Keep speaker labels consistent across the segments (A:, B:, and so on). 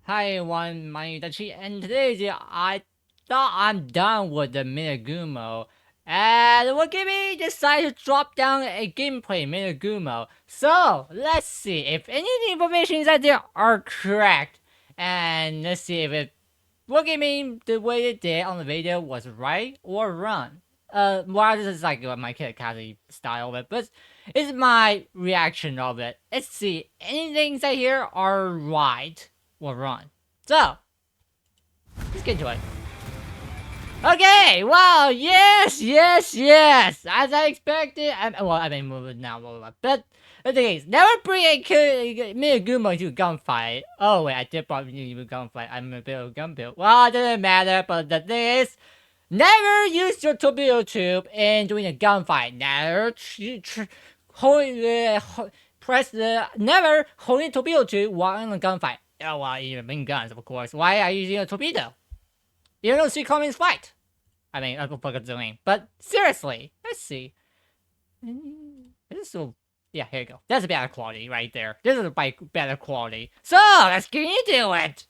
A: Hi everyone, my name is Dachi, and today I thought I'm done with the Minegumo, and Wakimi decided to drop down a gameplay Minegumo. So let's see if any of the information out there are correct, and let's see if it Wakimi the way it did on the video was right or wrong. Well, this is like my Kid style of it, but it's my reaction of it. Let's see, anything inside here are right or wrong. So, let's get into it. Okay, wow, yes. As I expected, but the thing is, never bring a Minegumo to a gunfight. Oh wait, I did probably need a gunfight. I'm a bit of a gun build. Well, it doesn't matter, but the thing is, never use your torpedo tube in doing a gunfight. Never press the never holding torpedo tube while in a gunfight. Oh well, even main guns, of course. Why are you using a torpedo? You don't see Cummings fight. I mean, that's what I'm doing. But seriously, let's see. This is so. Yeah, here you go. That's a better quality right there. This is a better quality. So let's get into it.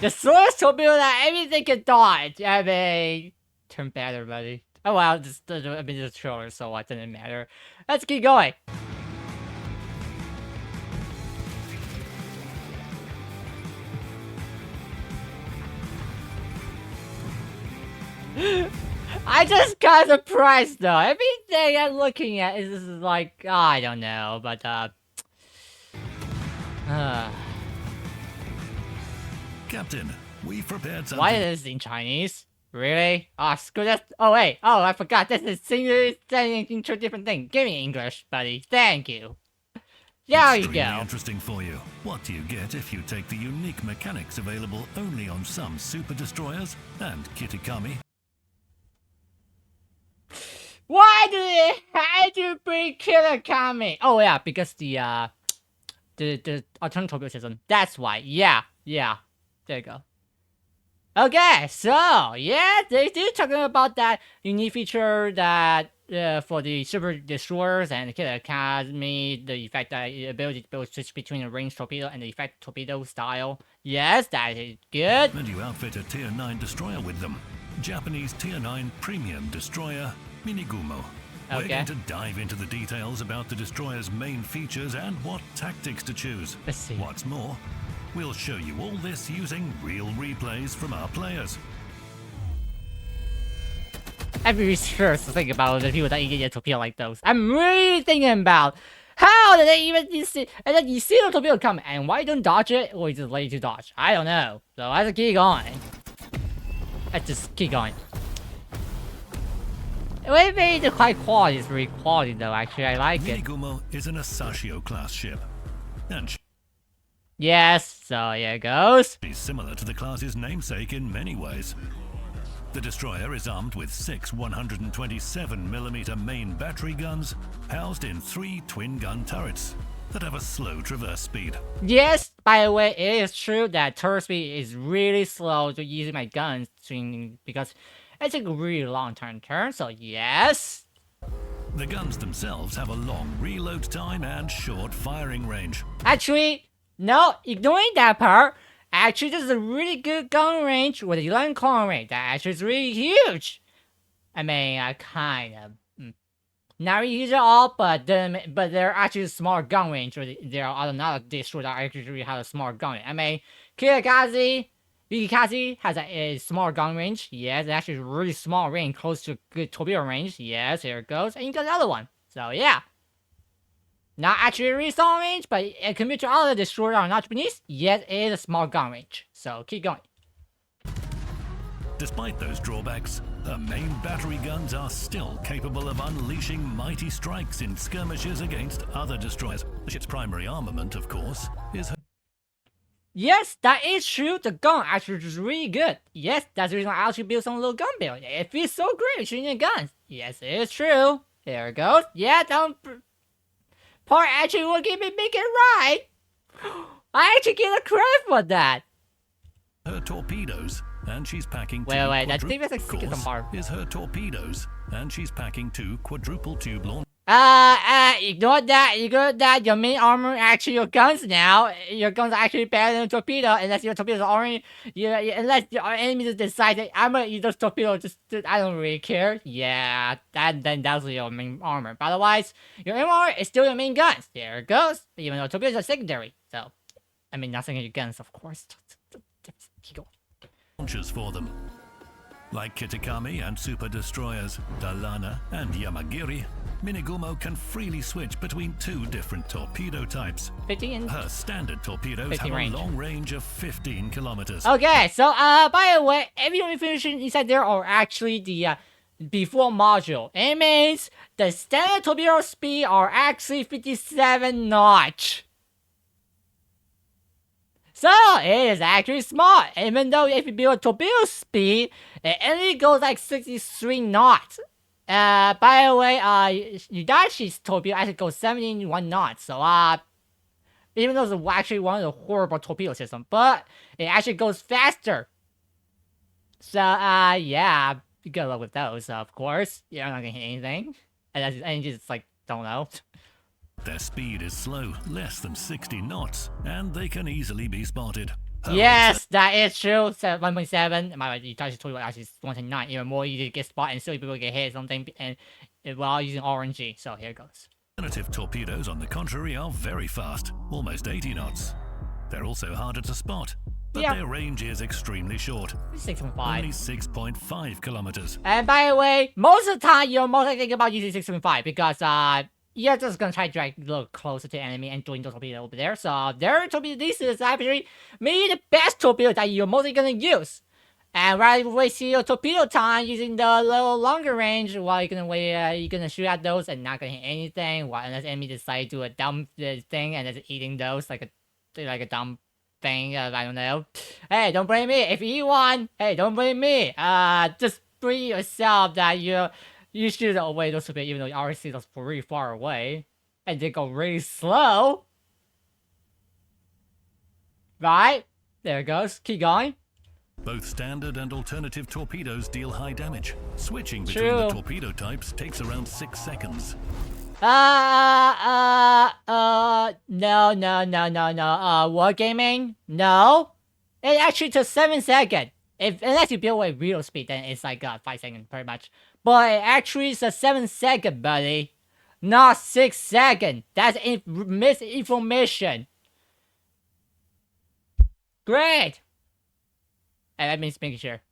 A: The slowest torpedo that everything can dodge. I mean, turn better, buddy. Oh well, just a trailer, so it doesn't matter. Let's keep going. I just got surprised though. Everything I'm looking at is like, I don't know, but
B: Captain, we've prepared something.
A: Why is this in Chinese? Really? Oh, screw that. Oh wait. Oh, I forgot. This is saying into a different thing. Give me English, buddy. Thank you. There you go.
B: Interesting for you. What do you get if you take the unique mechanics available only on some super destroyers and Kitakami?
A: Why do they have to bring Kitakami? Oh yeah, because the alternative torpedo system. That's why. Yeah. There you go. Okay, so yeah, they do talking about that unique feature that for the super destroyers and the Kid Academy, the effect that ability to switch between a ranged torpedo and the effect torpedo style. Yes, that is good.
B: And you outfit a Tier 9 destroyer with them. Japanese Tier 9 premium destroyer, Minegumo.
A: Okay.
B: We're going to dive into the details about the destroyer's main features and what tactics to choose.
A: Let's see.
B: What's more, we'll show you all this using real replays from our players.
A: I'm really sure to think about the people that you get a torpedo like those. I'm really thinking about how did they even see, and then you see the torpedo come, and why don't dodge it, or you just let it to dodge? I don't know. So let's keep going. Let's just keep going. Maybe the high quality is really quality though. Actually, I like it.
B: Minegumo is an Asashio class ship, and
A: Yes, so here it goes.
B: she's similar to the class's namesake in many ways. The destroyer is armed with 6 127mm main battery guns, housed in 3 twin-gun turrets that have a slow traverse speed.
A: Yes, by the way, it is true that turret speed is really slow to using my guns because it takes a really long turn, so yes.
B: The guns themselves have a long reload time and short firing range.
A: Actually, no, ignoring that part, actually this is a really good gun range with a 11 kilometer range. That actually is really huge. I mean, kind of. Not really huge at all, but they're actually small gun range. Or there are another destroyer that actually have a small gun range. I mean, Yukikaze has a small gun range. Yes, actually really small range, close to good torpedo range. Yes, here it goes. And you got another one. So yeah. Not actually a really small range, but compared to other destroyers that are not Japanese, yes, it is a small gun range. So keep going.
B: Despite those drawbacks, the main battery guns are still capable of unleashing mighty strikes in skirmishes against other destroyers. The ship's primary armament, of course, is her.
A: Yes, that is true. The gun actually is really good. Yes, that's the reason I actually built some little gun build. It feels so great shooting the guns. Yes, it is true. There it goes. Yeah, that part actually will give me make it right. I actually get a credit for that.
B: Her torpedoes, and she's packing two
A: Wait, I think that's like second part.
B: is her torpedoes, and she's packing 2 quadruple tube launch.
A: Ignore that. Ignore that. Your main armor, actually, your guns now. Your guns are actually better than a torpedo, unless your torpedoes are only. Unless your enemies decide that I'm gonna use those torpedoes. Just I don't really care. Yeah, then that's your main armor. But otherwise, your main armor is still your main guns. There it goes. Even though torpedoes are secondary. So, I mean, not secondary guns, of course. Keep going.
B: Launchers for them. Like Kitakami and super destroyers Dalana and Yamagiri, Minegumo can freely switch between two different torpedo types.
A: 15
B: Her standard torpedoes have
A: range.
B: a long range of 15 kilometers.
A: Okay, so by the way, every information inside there are actually the before module. It means the standard torpedo speed are actually 57 knots. So it is actually smart, even though if you build torpedo speed, it only goes like 63 knots. By the way, Yudashi's torpedo actually goes 71 knots. So even though it's actually one of the horrible torpedo systems, but it actually goes faster. So yeah, good luck with those. Of course, you're not gonna hit anything, and just like don't know.
B: Their speed is slow, less than 60 knots, and they can easily be spotted.
A: Yes, that is true. So 1.7. My Itachi told you actually 1.9. Even more easy to get spot and still people get hit something and while using RNG. So here it goes.
B: Alternative torpedoes, on the contrary, are very fast, almost 80 knots. They're also harder to spot, but their range is extremely short.
A: 6.5.
B: Only 6.5 kilometers.
A: And by the way, most of the time you're mostly thinking about using 6.5 because you're just gonna try to drag a little closer to the enemy and doing the torpedo over there. So their torpedo, this is actually maybe the best torpedo that you're mostly gonna use. And rather than wasting your torpedo time using the little longer range, while you're gonna shoot at those and not gonna hit anything. While unless enemy decide to do a dumb thing and just eating those like a dumb thing. I don't know. Hey, don't blame me. If you won, hey, don't blame me. Just blame yourself that you shoot away those torpedoes, even though you already see those pretty far away. And they go really slow. Right? There it goes. Keep going.
B: Both standard and alternative torpedoes deal high damage. Switching between the torpedo types takes around 6 seconds.
A: No. Wargaming? No. It actually took 7 seconds. Unless you build with real speed, then it's like 5 seconds, pretty much. But it actually is a 7 second, buddy. Not 6 seconds. That's misinformation. Great. And that means making sure.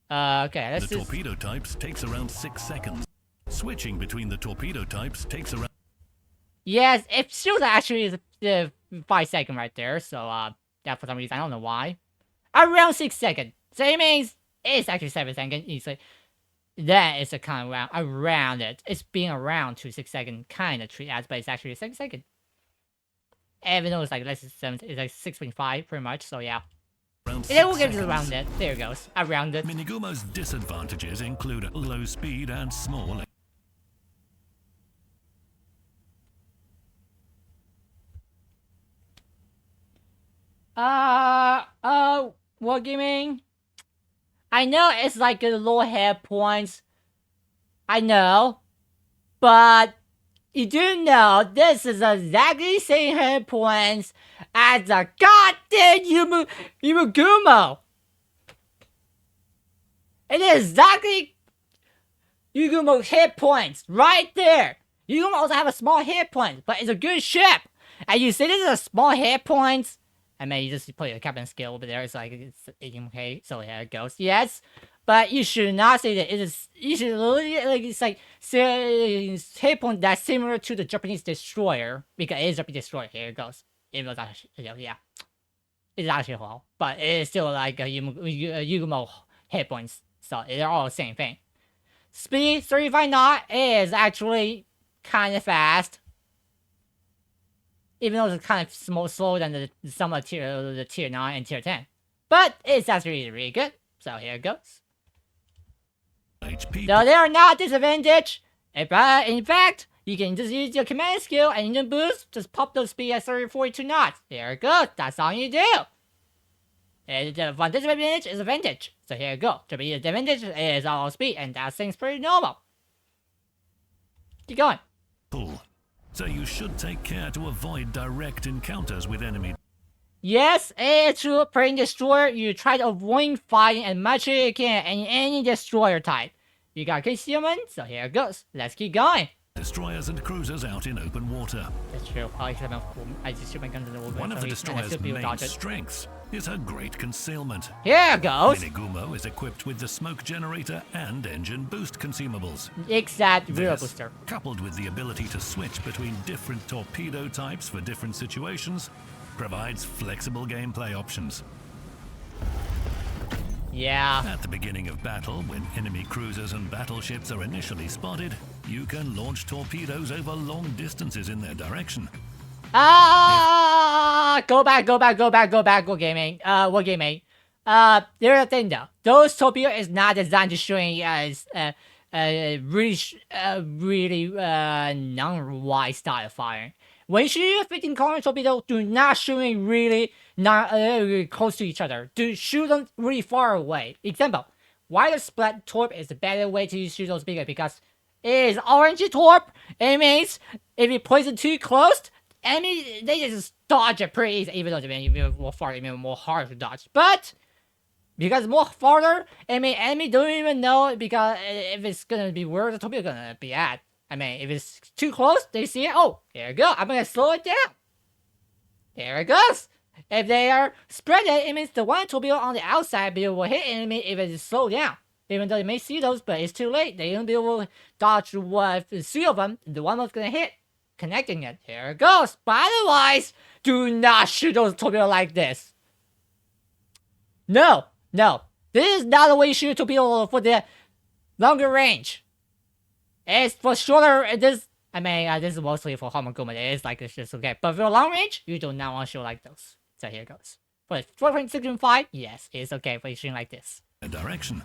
A: Okay, let's
B: The torpedo types takes around 6 seconds. Switching between the torpedo types takes around...
A: Yes, it shows actually the 5 second right there. So, yeah, for some reason, I don't know why. Around 6 seconds. So it means it's actually 7 seconds. Easily. That is a kind of around it. It's being around to 6 second kind of treat as, but it's actually 7 second. Even though it's like less than 7, it's like 6.5 pretty much. So yeah. It will give you around it. There it goes. Around it.
B: Minegumo's disadvantages include low speed and small.
A: Wargaming? I know it's like a low hit points. I know. But you do know this is exactly the same hit points as the goddamn Minegumo. It is exactly Minegumo hit points right there. Minegumo also have a small hit point, but it's a good ship. And you say this is a small hit points. I mean, you just put your captain skill over there. It's like it's 18k. So here it goes. Yes, but you should not say that it is. You should like it's like say hit point that's similar to the Japanese destroyer because it is Japanese destroyer. Here it goes. It was actually, yeah, it's actually well, but it is still like a Minegumo hit points. So they're all the same thing. Speed 35 knot is actually kind of fast. Even though it's kind of slower than some of the tier 9 and tier 10. But it's actually really good. So here it goes.
B: HP.
A: So they are not disadvantaged. In fact, you can just use your command skill and engine boost. Just pop those speed at 42 knots. There it goes. That's all you do. And the disadvantage is advantage. So here you go. The advantage is all speed, and that seems pretty normal. Keep going.
B: so you should take care to avoid direct encounters with enemy.
A: Yes, it's true. Playing destroyer, you try to avoid fighting as much as you can in any destroyer type. You got concealment, so here it goes. Let's keep going.
B: Destroyers and cruisers out in open water.
A: That's true. I just shoot my guns in the water.
B: One of the destroyer's main strengths is her great concealment.
A: Here it goes.
B: Minegumo is equipped with the smoke generator and engine boost consumables.
A: Exact rear
B: This,
A: booster.
B: coupled with the ability to switch between different torpedo types for different situations, provides flexible gameplay options.
A: Yeah.
B: At the beginning of battle, when enemy cruisers and battleships are initially spotted, you can launch torpedoes over long distances in their direction.
A: Go back, Wargaming. Wargaming. There's a thing though. Those torpedo is not designed to showing as really non-wide style firing. When you shoot a 15 kilometer torpedo, do not shooting really not really close to each other. Do shoot them really far away. Example, why the split torp is a better way to shoot those bigger because it is orange torp. It means if you place it too close, enemy they just dodge it pretty easy. Even though they're even more farther, even more hard to dodge. But because more farther, enemy don't even know because if it's gonna be where the torpedo gonna be at. I mean, if it's too close, they see it. Oh, here we go. I'm gonna slow it down. There it goes. If they are spread it means the one torpedo on the outside will hit enemy if it is slowed down. Even though they may see those, but it's too late. They won't be able to dodge three of them. The one was gonna hit, connecting it. Here it goes. But otherwise, do not shoot those torpedoes like this. No. This is not the way you shoot a torpedo for the longer range. It's for shorter. This is mostly for Minegumo. It is like it's just okay. But for long range, you do not want to shoot like those. So here it goes. For 4.65, yes, it's okay for shooting like this.
B: Direction.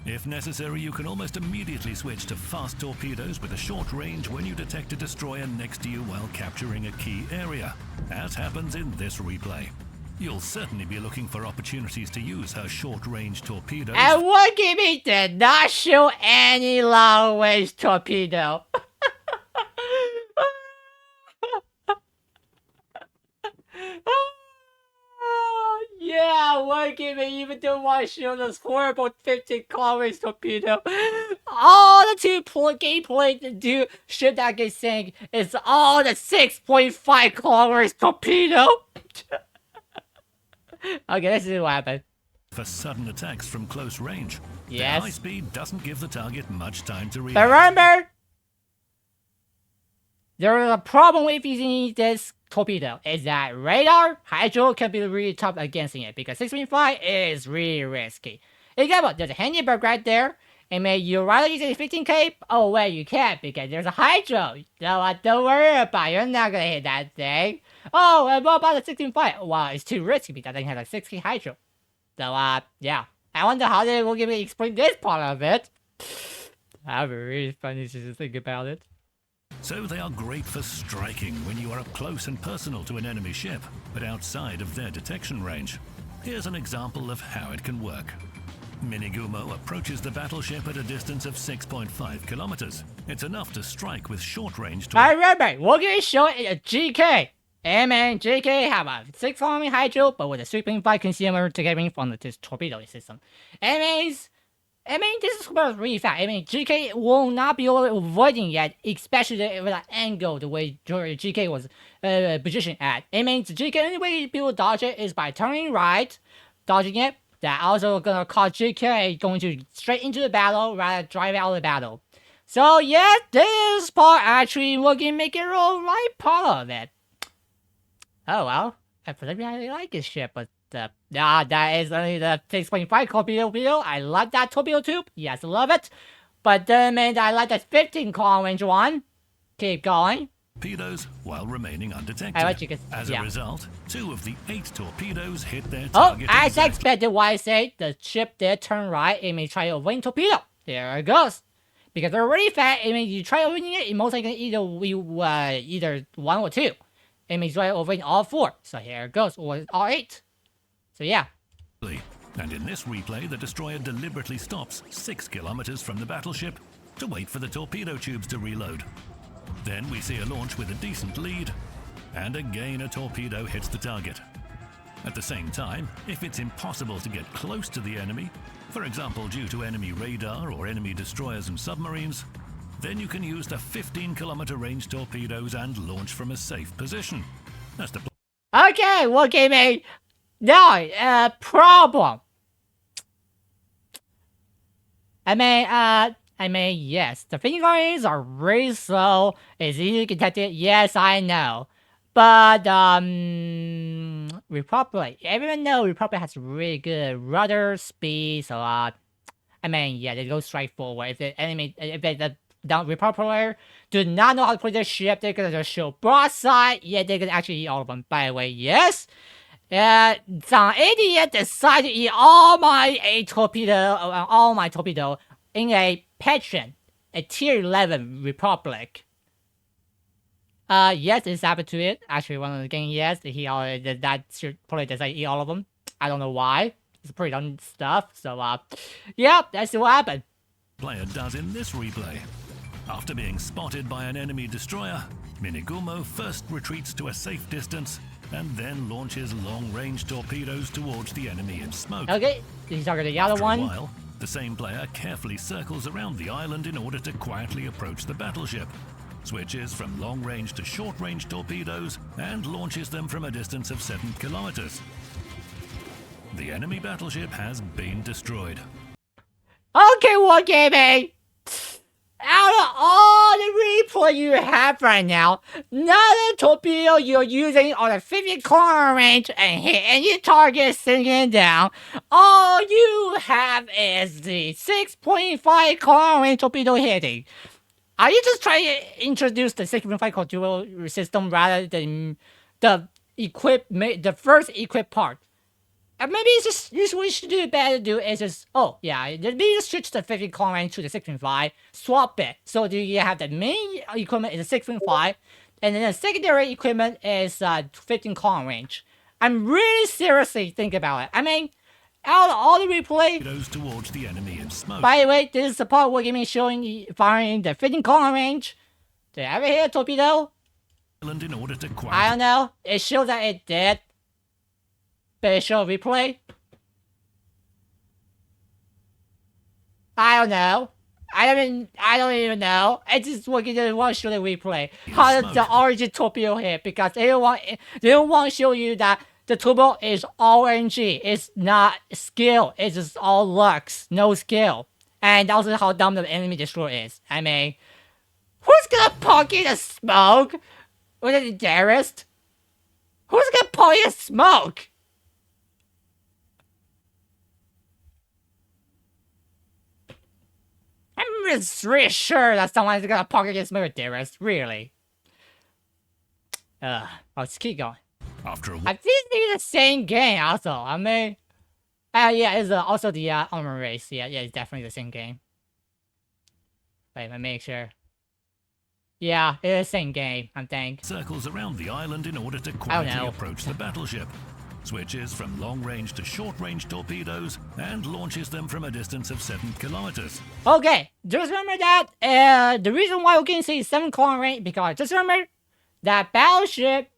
B: If necessary, you can almost immediately switch to fast torpedoes with a short range when you detect a destroyer next to you while capturing a key area, as happens in this replay. You'll certainly be looking for opportunities to use her short-range torpedoes.
A: And Wargaming did not shoot any long-range torpedo. Yeah, Wargaming even don't want to show this horrible 15 kilometers torpedo. All the 2-point gameplay to do shit that gets saying is all the 6.5 kilometers torpedo. Okay, this is what happened.
B: For sudden attacks from close range.
A: Yes.
B: Their high speed doesn't give the target much time to react.
A: But remember, there is a problem with using this torpedo. Is that radar hydro can be really tough against it because 6.5 is really risky. Example, there's a Hindenburg right there. And maybe you rather use a 15K? Oh wait, you can't because there's a hydro. So don't worry about it. You're not gonna hit that thing. Oh, and what about the 16.5? Well, it's too risky because I have like 6K hydro. So yeah. I wonder how they will give me explain this part of it. That'd be really funny to think about it.
B: So they are great for striking when you are up close and personal to an enemy ship, but outside of their detection range. Here's an example of how it can work. Minegumo approaches the battleship at a distance of 6.5 kilometers. It's enough to strike with short-range
A: I remember, we're going to show it a GK. GK have a 6 kilometer hydro, but with a 3.5 consumer together from the torpedo system. This is really fast. GK will not be avoiding yet, especially with the angle, the way GK was positioned at. The GK, only way people dodge it is by turning right, dodging it. That also gonna cause GK going to straight into the battle rather than drive out of the battle. So yeah, this part actually will make it a right part of it. Oh well, I really like this ship, but that is only the 6.5 torpedo. I love that torpedo tube. Yes, I love it. But then I like that 15 kilometer range one. Keep going.
B: Torpedoes while remaining undetected. As a result, 2 of the 8 torpedoes hit their target.
A: As expected, why I say the ship did turn right, it may try to avoid torpedo. There it goes. Because they're really fast, you try avoiding it, most likely either 1 or 2. It may try avoiding all 4. So here it goes, or all 8. So yeah.
B: And in this replay, the destroyer deliberately stops 6 kilometers from the battleship to wait for the torpedo tubes to reload. Then we see a launch with a decent lead, and again a torpedo hits the target. At the same time, if it's impossible to get close to the enemy, for example due to enemy radar or enemy destroyers and submarines, then you can use the 15-kilometer range torpedoes and launch from a safe position. That's the
A: Okay, what gave me no problem? I mean, yes, the fingerings are really slow. It's easily detected. Yes, I know. But, Republic, everyone knows Republic has really good rudder speed, so, I mean, yeah, they go straight forward. If the enemy, if the Republic player do not know how to play their ship, they're gonna just show broadside. Yeah, they can actually eat all of them. By the way, yes. Some idiot decided to eat all my torpedo in a Petron, a tier 11 Republic. Yes, it's happened to it. Actually, one of the games, yes, he already did that. Should probably decided to eat all of them. I don't know why. It's pretty dumb stuff. So, yeah, that's what happened.
B: player does in this replay. After being spotted by an enemy destroyer, Minegumo first retreats to a safe distance and then launches long-range torpedoes towards the enemy in smoke.
A: Okay, he's targeting the other one.
B: After a while, the same player carefully circles around the island in order to quietly approach the battleship, switches from long-range to short-range torpedoes, and launches them from a distance of 7 kilometers. The enemy battleship has been destroyed.
A: Okay, Wargaming! Out of all the replay you have right now, none of the torpedo you're using on a 50 kilometer range and hit any target sinking down. All you have is the 6.5 kilometer range torpedo hitting. Are you just trying to introduce the 6.5 torpedo system rather than the first equipped part? Maybe it's just what you should do better do is just maybe just switch the 50 kilometer range to the 6.5, swap it. So do you have the main equipment is the 6.5, and then the secondary equipment is 15 kilometer range. I'm really seriously thinking about it. I mean, out of all the replay
B: Goes towards the enemy in smoke.
A: By the way, this is the part where me showing firing the 15 kilometer range. Did I ever hit a torpedo?
B: In order to
A: I don't know. It shows that it did. But it showed replay. I don't know. I don't even know. I just want to show the replay. How did the origin torpedo hit? Because they don't want to show you that the torpedo is RNG. It's not skill. It's just all looks, no skill. And also how dumb the enemy destroyer is. I mean, who's gonna poke in the smoke? Was it the terrorist? Who's gonna poke in the smoke? I'm really sure that someone's gonna poke against me with terrorist. Really. Let's keep going.
B: After a
A: I think it's the same game also. I mean, yeah, it's also the armor race. Yeah, it's definitely the same game. Wait, let me make sure. Yeah, it is the same game, I think.
B: Circles around the island in order to quietly approach the battleship. Switches from long-range to short-range torpedoes and launches them from a distance of 7 kilometers.
A: Okay, just remember that the reason why we're getting 7 kilometer range because just remember that battleship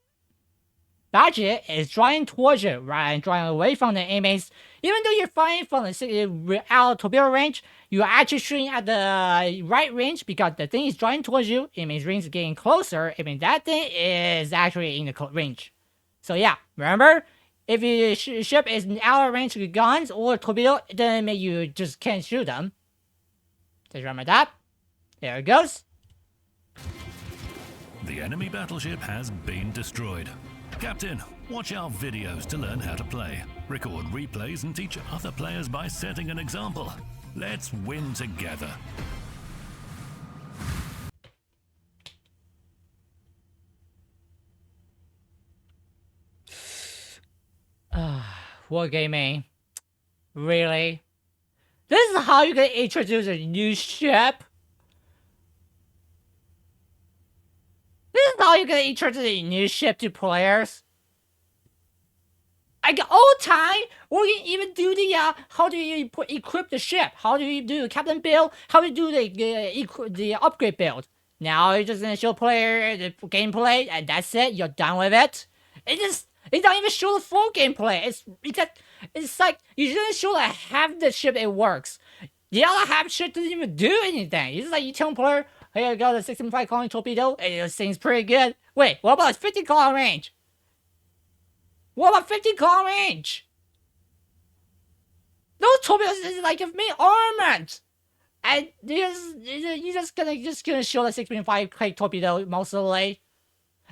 A: budget is drawing towards you, right, and drawing away from the enemies. Even though you're firing from the out torpedo range, you're actually shooting at the right range because the thing is drawing towards you. It means range is getting closer. It means that thing is actually in the range. So yeah, remember, if your ship is out of range with guns or torpedo, then maybe you just can't shoot them. Just remember that. There it goes.
B: The enemy battleship has been destroyed. Captain, watch our videos to learn how to play. Record replays and teach other players by setting an example. Let's win together.
A: Wargaming. Really? This is how you can introduce a new ship? This is how you can introduce a new ship to players? Like old time, or you even do the how do you equip the ship? How do you do Captain build? How do you do the upgrade build? Now you're just gonna show player the gameplay, and that's it. You're done with it. It don't even show the full gameplay. It's like you didn't show like half the ship it works. The other half shit doesn't even do anything. It's like you tell player, here you go, the 65 column torpedo, and it seems pretty good. Wait, what about 50 column range? What about 50 column range? Those torpedoes is like give me armament. And you're just gonna show the 6.5 K torpedo most of the way.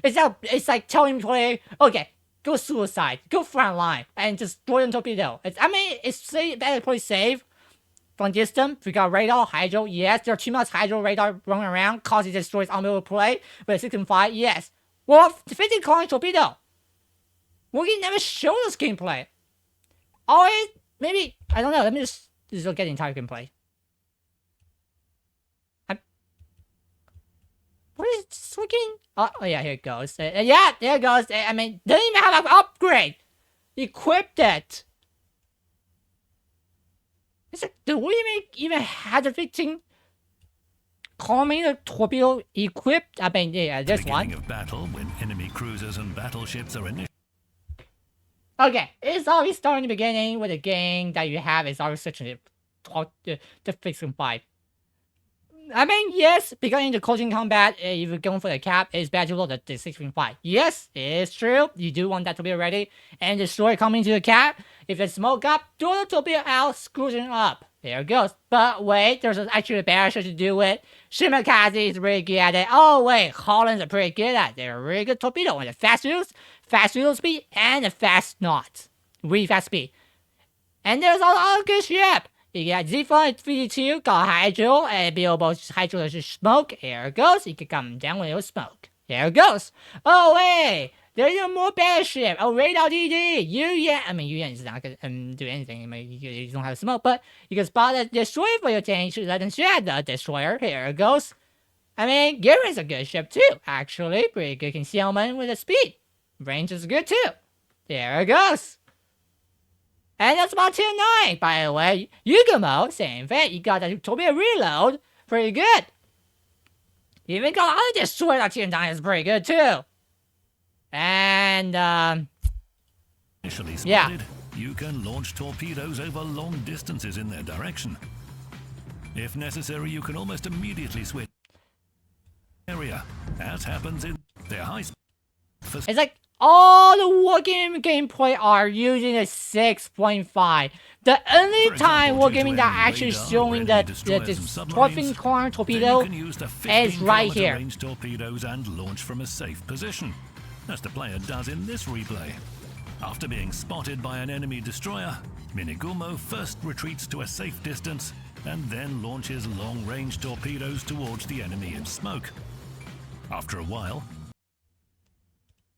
A: It's like telling player, okay, go suicide, go front line, and just throw in torpedo. It's better play safe. From distance, we got radar, hydro, yes, there are too much hydro radar running around, causing destroys unable play, but 6.5, yes. Well, 50 column torpedo. We can never show this gameplay. Always, maybe, I don't know, let me just look at the entire gameplay. What is this looking? Oh yeah, here it goes. Yeah, there it goes. They didn't even have an upgrade. Equipped it. It's like, do we even have the 15 column torpedo equipped? Yeah, this one.
B: Of battle when enemy cruisers and battleships are
A: Okay, it's always starting in the beginning with a game that you have is always switching to fixing 5. Yes, beginning the closing combat, if you're going for the cap, it's better to load the 6.5. Yes, it's true. You do want that to be ready. And the story coming to the cap, if it's smoke up, throw the torpedo out, screwing up. There it goes. But wait, there's actually a better shit to do it. Shimakaze is really good at it. Oh wait, Holland's are pretty good at it. They're a really good torpedo with a fast wheel speed, and a fast knot. Really fast speed. And there's all other good ship. You got Z-Fun 3D2, got Hydro, and be able to Hydro to smoke. Here it goes. You can come down with smoke. Here it goes. Oh, wait. There's a more battleship. Oh, Radar DD. UN is not going to do anything. You don't have smoke, but you can spot a destroyer for your tank. Let them share the destroyer. Here it goes. Garen's a good ship, too. Actually, pretty good concealment with the speed. Range is good, too. There it goes. And that's about tier 9, by the way. Minegumo, same thing. You got a torpedo reload. Pretty good. You even got other destroyer at tier 9 is pretty good, too. And,
B: initially spotted,
A: yeah.
B: You can launch torpedoes over long distances in their direction. If necessary, you can almost immediately switch area, as happens in their high speed.
A: It's like all the wargaming gameplay are using a 6.5. The only time wargaming that actually showing the Torfin Corn torpedo is right here.
B: Range torpedoes and launch from a safe position, as the player does in this replay. After being spotted by an enemy destroyer, Minegumo first retreats to a safe distance and then launches long-range torpedoes towards the enemy in smoke. After a while,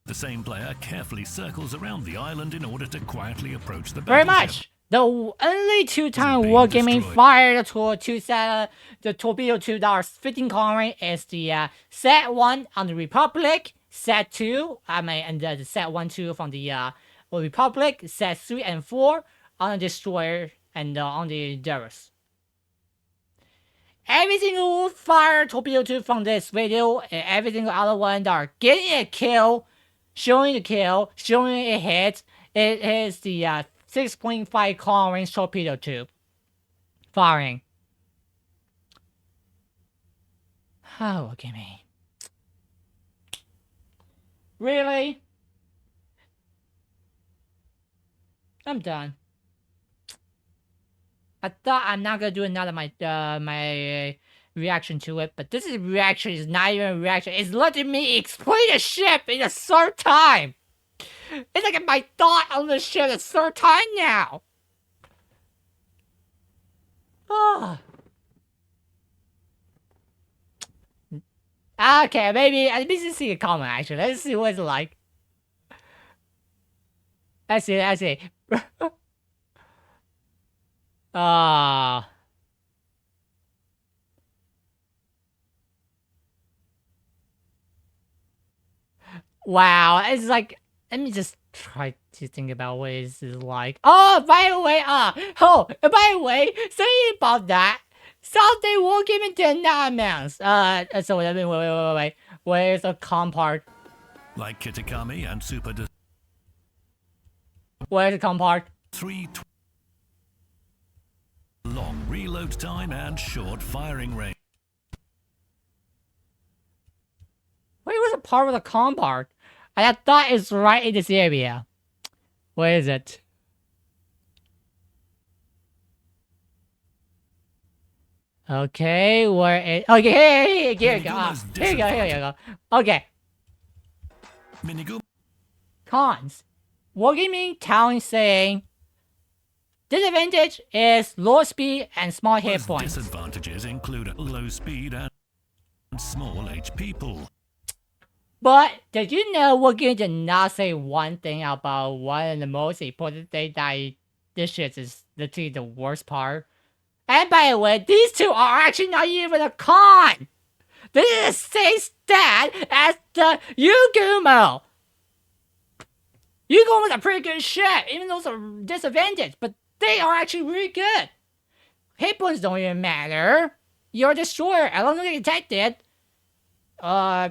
B: the same player carefully circles around the island in order to quietly approach the battleship.
A: Very much. The only 2-time wargaming fired the torpedo to our 15 colony is the set 1 on the Republic, set 2, and the set 1-2 from the Republic, set 3 and 4 on the destroyer and on the Endeavors. Every single fire torpedo 2 from this video, and every single other one that are getting a kill, showing the kill, showing a hit, it is the 6.5 column range torpedo tube. Firing. Oh, look at me. Really? I'm done. I thought I'm not gonna do another my reaction to it, but this reaction is not even a reaction. It's letting me explain the ship in a third time. It's like my thought on the ship a third time now. Oh. Okay, maybe let me just see a comment actually. Let's see what it's like. Let's see. Ah. Wow, it's like, let me just try to think about what this is like. Oh, by the way, say about that. Something will give me the nightmares. So wait. Where's the com part?
B: Like Kitakami and Super
A: Where's the com part?
B: 3 long reload time and short firing range.
A: Where was the part with the com part? I thought it's right in this area. Where is it? Okay, where is... Okay, here you go. Here you go. Okay.
B: Minegumo
A: Cons. Wargaming Town saying disadvantage is low speed and small hit points.
B: disadvantages include low speed and small HP pool.
A: But did you know Wargaming did not say one thing about one of the most important things that this shit is literally the worst part? And by the way, these two are actually not even a con! This is the same stat as the Yugumo! Yugumo is a pretty good ship, even though it's a disadvantage, but they are actually really good. Hit points don't even matter. You're a destroyer, as long as you detect it.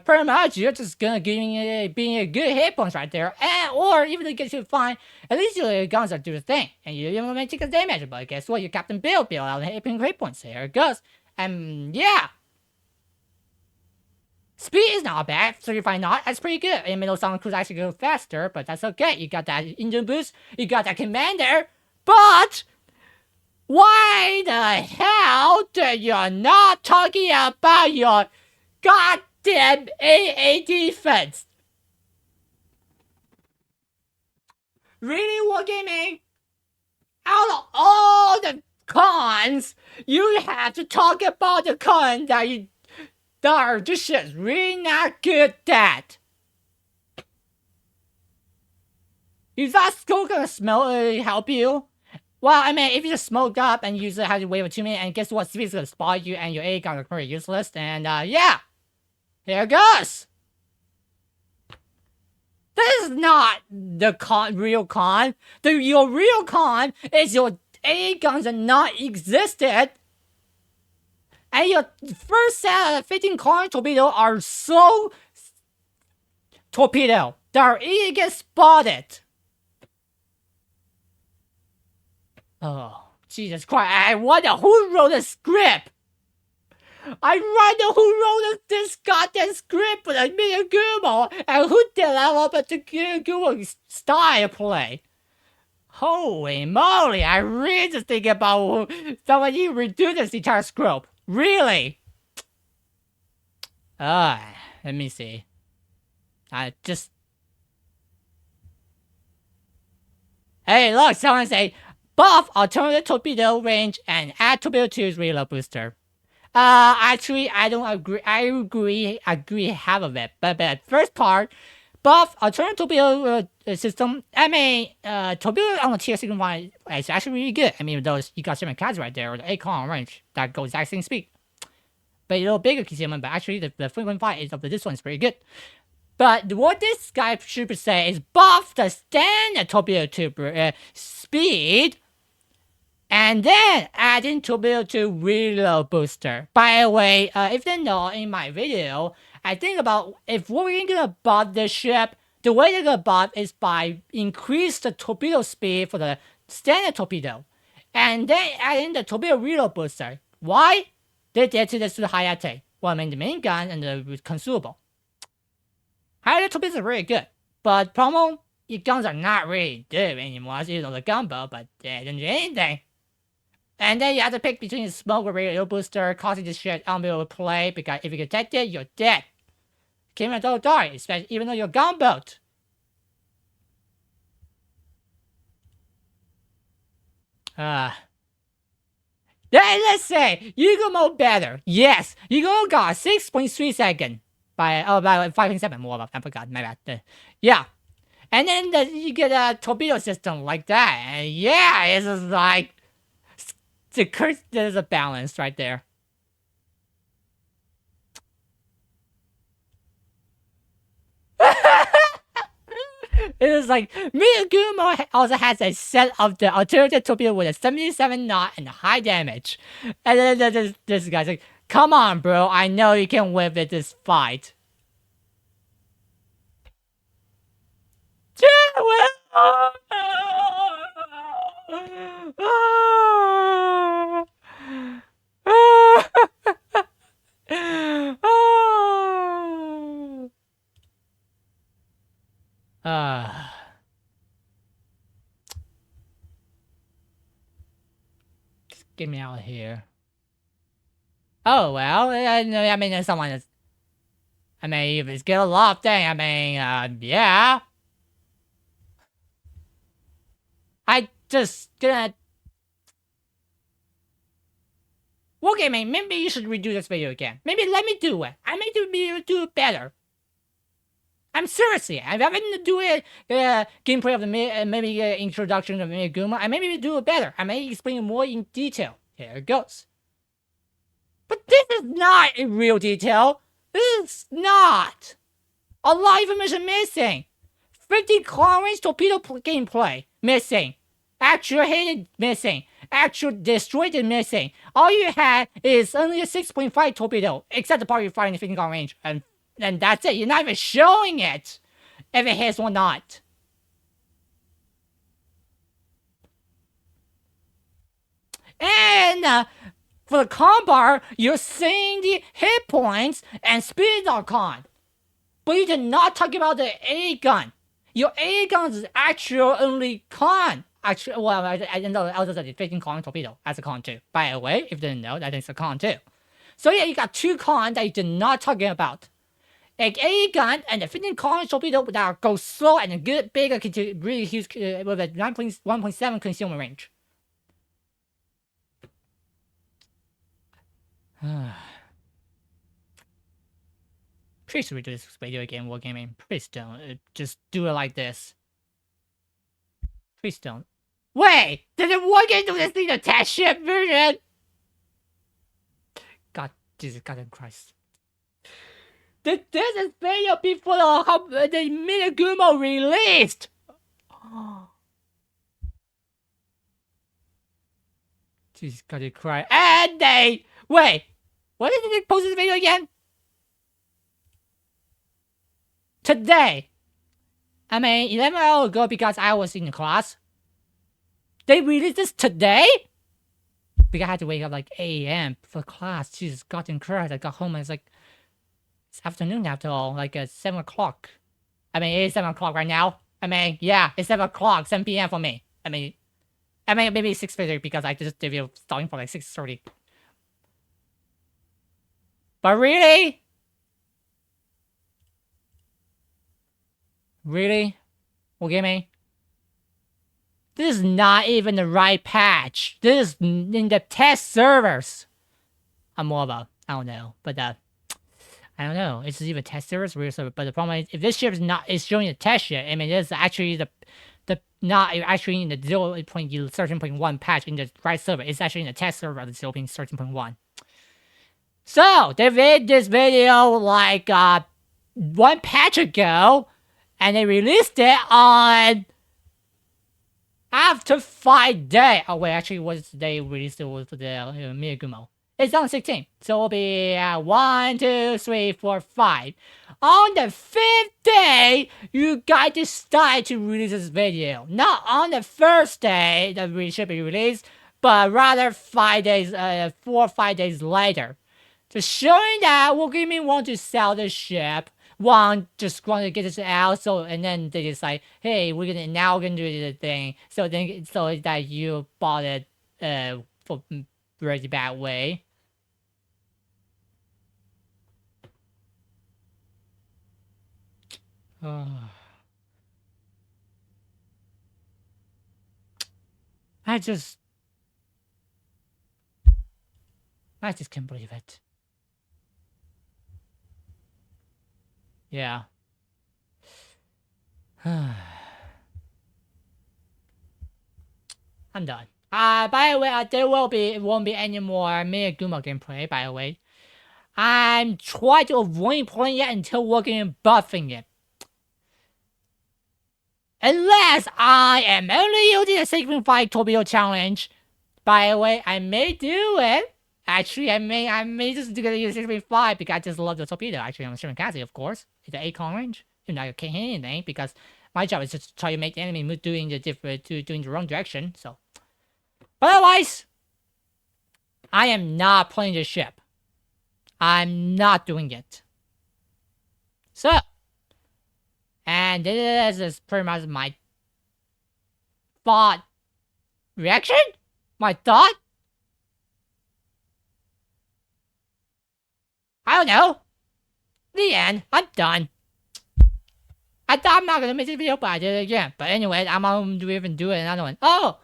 A: Pretty much, you're just gonna being a good hit points right there, or even if it gets you fine, at least your guns are do the thing, and you even may take a damage. But guess what? You Captain Bill out hit points. Here it goes, and yeah, speed is not bad. 35 knot, that's pretty good. Even though some crews actually go faster, but that's okay. You got that engine boost, you got that commander, but why the hell do you not talking about your goddamn AA defense? Really, Wargaming? Out of all the cons, you have to talk about the con that are just shit's really not good at. Is that skull gonna help you? Well, I mean, if you just smoke up and use it, have to wait for 2 minutes, and guess what? Speed's gonna spot you, and your A guns are pretty useless, and yeah! Here it goes! This is not the real con. Your real con is your A guns are not existed, and your first set of 15 con torpedo are so torpedo that are easy to get spotted. Oh, Jesus Christ, I wonder who wrote the script. I wonder who wrote this goddamn script for the Minegumo and who developed the Minegumo style play. Holy moly, I really just think about somebody redo this entire script. Really? Let me see. Hey, look, someone say, buff alternative torpedo range and add torpedo 2's reload booster. Actually, I don't agree. I agree half of it. But first part, buff alternative torpedo system. I mean, torpedo on the tier 1 is actually really good. I mean, those you got 7 cats right there, or the 8 con range that goes exact same speed. But a little bigger concealment, but actually the 3.5 is of this one is pretty good. But what this guy should say is buff the standard torpedo 2 speed, and then add in torpedo 2 reload booster. By the way, if you know, in my video, I think about if we're gonna buff this ship, the way they're gonna buff is by increase the torpedo speed for the standard torpedo, and then add in the torpedo reload booster. Why? They did to this to the high attack. Well, I mean the main gun and the consumable. Higher torpedoes are really good, but problem, your guns are not really good anymore. You know the gunbow, but they didn't do anything. And then you have to pick between the smoke or radio booster, causing this shit unable to play, because if you get detected, you're dead. Can't even die, especially even though you're gunboat. Then let's say Yugumo better. Yes, Yugumo got 6.3 seconds by 5.7 more. I forgot, my bad. Yeah, and then you get a torpedo system like that, and yeah, it's just like there's a balance right there. It is like Minegumo also has a set of the alternative torpedo with a 77 knot and high damage. And then this guy's like, come on, bro. I know you can win with this fight. Yeah, well. Just get me out of here. Oh, well, I mean, someone is. I mean, if it's get a lot of thing, I mean, yeah. I just gonna. Well, okay, man, maybe you should redo this video again. Maybe let me do it. I may be able to do it better. I'm seriously, I'm having to do it, gameplay of the maybe introduction of Minegumo. I maybe do it better. I may explain it more in detail. Here it goes. But this is not in real detail. This is not. A lot of information missing. 50 long-range torpedo gameplay missing. Actual hated missing. Actual destroyed missing. All you had is only a 6.5 torpedo, except the part you're firing the 50 long range, and that's it. You're not even showing it if it hits or not. And for the con bar, you're seeing the hit points and speed on con. But you did not talk about the A gun. Your A gun is actual only con. Actually, well, I didn't know. I was just 15 con torpedo as a con too. By the way, if you didn't know, that is a con too. So yeah, you got 2 con that you did not talk about. An A gun and a 15 con torpedo that goes slow and a good big, really huge with a 1.7 consumer range. Please redo this video again, Wargaming. Please don't. Just do it like this. Please don't. Wait! Did it work into this thing, the test ship version? God, Jesus, God Christ. Did this video before the Minegumo released? Jesus, God Christ. And they... Wait! When did they post this video again? Today. I mean, 11 hours ago because I was in class. They released this today? Because I had to wake up like 8 a.m. for class. Jesus, God Christ. I got home and it's like... It's afternoon after all. Like 7 o'clock. I mean, it is 7 o'clock right now. I mean, yeah, it's 7 o'clock. 7 p.m. for me. I mean, maybe 6:30 because I just did video starting for like 6:30. But really? Really? Wargaming? This is not even the right patch. This is in the test servers. I'm more of a, I don't know, but I don't know. It's even test servers, real server. But the problem is, if this ship is showing the test ship, I mean, it's actually the not actually in the 0.13.1 patch in the right server. It's actually in the test server of the 0.13.1. So they made this video like 1 patch ago, and they released it on after 5 days. Oh wait, actually, was they released it was the Minegumo. It's on 16, so it'll be 1, 2, 3, 4, 5. On the 5th day, you guys decide to release this video. Not on the first day that we should be released, but rather 5 days, 4 or 5 days later. Just showing that Wargaming want to sell the ship, just want to get this out, so and then they decide, hey, we're gonna do the thing, so that you bought it for very bad way. I just can't believe it. Yeah. I'm done. By the way, there won't be any more Minegumo gameplay, by the way. I'm trying to avoid playing it until working and buffing it. Unless I am only using the Sigma 5 torpedo challenge. By the way, I may do it. Actually, I may just do use 6.5 because I just love the torpedo. Actually, I'm streaming Cassie, of course. It's an 8 range. You know, I can't hit anything because my job is just to try to make the enemy move doing the wrong direction. So, but otherwise, I am not playing the ship. I'm not doing it. So, and this is pretty much my thought reaction. My thought. I don't know. The end. I'm done. I thought I'm not gonna make this video, but I did it again. But anyway, I'm gonna even do it another one. Oh,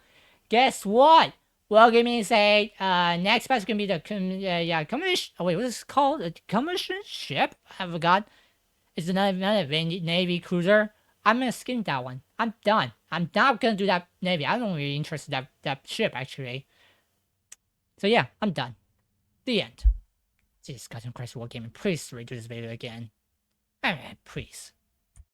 A: guess what? Well, give me say, next batch is gonna be the commission. Oh wait, what is it called? A commission ship? I forgot. It's another Navy cruiser. I'm gonna skin that one. I'm done. I'm not gonna do that Navy. I'm not really interested in that ship actually. So yeah, I'm done. The end. Jesus Christ, Wargaming, please redo this video again. Alright, please.